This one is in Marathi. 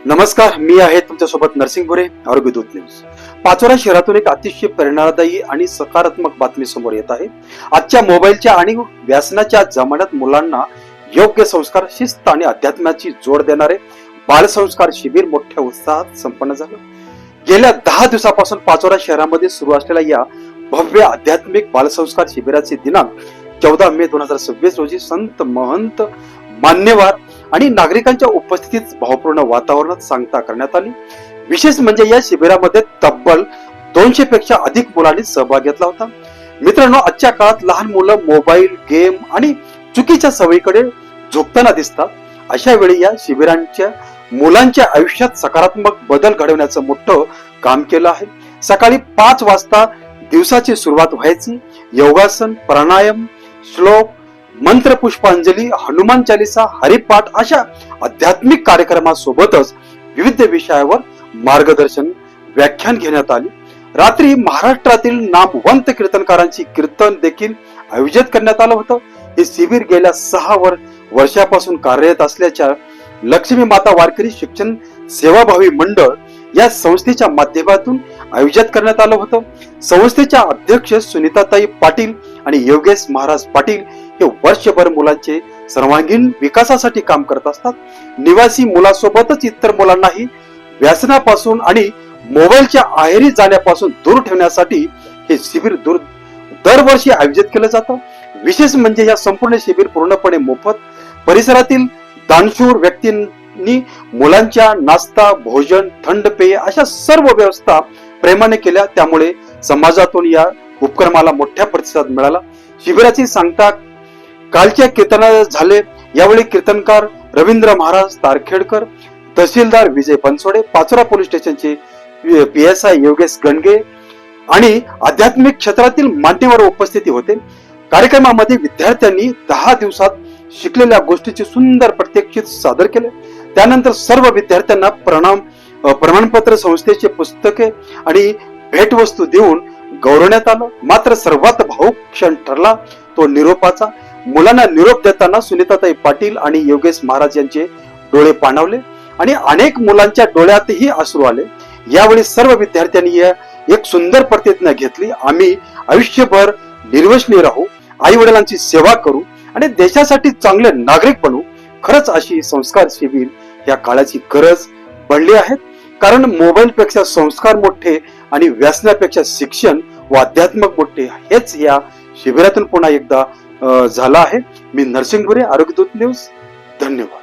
नमस्कार, मी आहे तुमच्यासोबत नरसिंग भुरे, आरोग्य दूत न्यूज. पाचोरा शहरातून एक अतिशय प्रेरणादायी आणि सकारात्मक बातमी समोर येत आहे. आजच्या मोबाईलच्या आणि व्यसनाच्या जमान्यात मुलांना योग्य संस्कार, शिस्त आणि अध्यात्माची जोड देणारे बालसंस्कार शिबिर मोठ्या उत्साहात संपन्न झालं. गेल्या 10 दिवसापासून पाचोरा शहरामध्ये सुरू असलेल्या या भव्य आध्यात्मिक बालसंस्कार शिबिराचे दिनांक 14 मे 2026 रोजी संत, महंत, मान्यवर आणि नागरिकांच्या उपस्थितीत भावपूर्ण वातावरणात सांगता करण्यात आली. विशेष म्हणजे या शिबिरामध्ये तब्बल 200 पेक्षा अधिक मुलांनी सहभाग घेतला होता. मित्रांनो, आजच्या काळात लहान मुलं मोबाईल, गेम आणि चुकीच्या सवयीकडे झुकताना दिसतात. अशा वेळी या शिबिरांच्या मुलांच्या आयुष्यात सकारात्मक बदल घडवण्याचं मोठं काम केलं आहे. सकाळी 5 वाजता दिवसाची सुरुवात व्हायची. योगासन, प्राणायाम, श्लोक, मंत्र, पुष्पांजली, हनुमान चालीसा, हरिपाठ अशा आध्यात्मिक कार्यक्रमासोबतच विविध विषयावर मार्गदर्शन, व्याख्यान घेण्यात आली. रात्री महाराष्ट्रातील नामवंत कीर्तनकारांची कीर्तन देखील आयोजित करण्यात आलं होतं. हे शिबिर गेल्या 6 वर्षापासून कार्यरत असल्याच्या लक्ष्मी माता वारकरी शिक्षण सेवाभावी मंडळ या संस्थेच्या माध्यमातून आयोजित करण्यात आलं होतं. संस्थेच्या अध्यक्ष सुनीताताई पाटील आणि योगेश महाराज पाटील हे वर्षभर मुलांचे सर्वांगीण विकासासाठी काम करत असतात. निवासी मुलासोबतच इतर मुलांनाही व्यसनापासून आणि मोबाईलच्या आहारी जाण्यापासून दूर ठेवण्यासाठी हे शिबिर दरवर्षी आयोजित केलं जातं. विशेष म्हणजे या संपूर्ण शिबिर पूर्णपणे मोफत. परिसरातील दानशूर व्यक्तींनी मुलांच्या नाश्ता, भोजन, थंड पेय अशा सर्व व्यवस्था प्रेमाने केल्या. त्यामुळे समाजातून या उपक्रमाला मोठ्या प्रतिसाद मिळाला. शिबिराची सांगता कालच्या कीर्तनात झाले. यावेळी कीर्तनकार रवींद्र महाराज तारखेडकर, तहसीलदार विजय बनसोडे, पाचोरा पोलीस स्टेशनचे PSI योगेश गणगे आणि आध्यात्मिक क्षेत्रातील मान्यवर उपस्थिती होते. कार्यक्रमामध्ये विद्यार्थ्यांनी 10 दिवसात शिकलेल्या गोष्टीचे सुंदर प्रात्यक्षिक सादर केले. त्यानंतर सर्व विद्यार्थ्यांना प्रमाणपत्र, संस्थेचे पुस्तके आणि भेटवस्तू देऊन गौरवण्यात आलं. मात्र सर्वात भावुक क्षण ठरला तो निरोपाचा. मुलांना निरोप देताना सुनीताताई पाटील आणि योगेश महाराज यांचे डोळे पाणावले आणि अनेक मुलांच्या डोळ्यातही अश्रू आले. यावेळी सर्व विद्यार्थ्यांनी एक सुंदर प्रतिज्ञा घेतली. आम्ही आयुष्यभर निर्व्यसनी राहू, आई वडिलांची सेवा करू आणि देशासाठी चांगले नागरिक बनू. खरंच अशी संस्कार शिबिर या काळाची गरज बनली आहेत. कारण मोबाईल पेक्षा संस्कार मोठे आणि व्यसनापेक्षा शिक्षण व अध्यात्मक मोठे, हेच या शिबिरातून पुन्हा एकदा झाला आहे. मी नरसिंग भुरे, आरोग्य दूत न्यूज. धन्यवाद.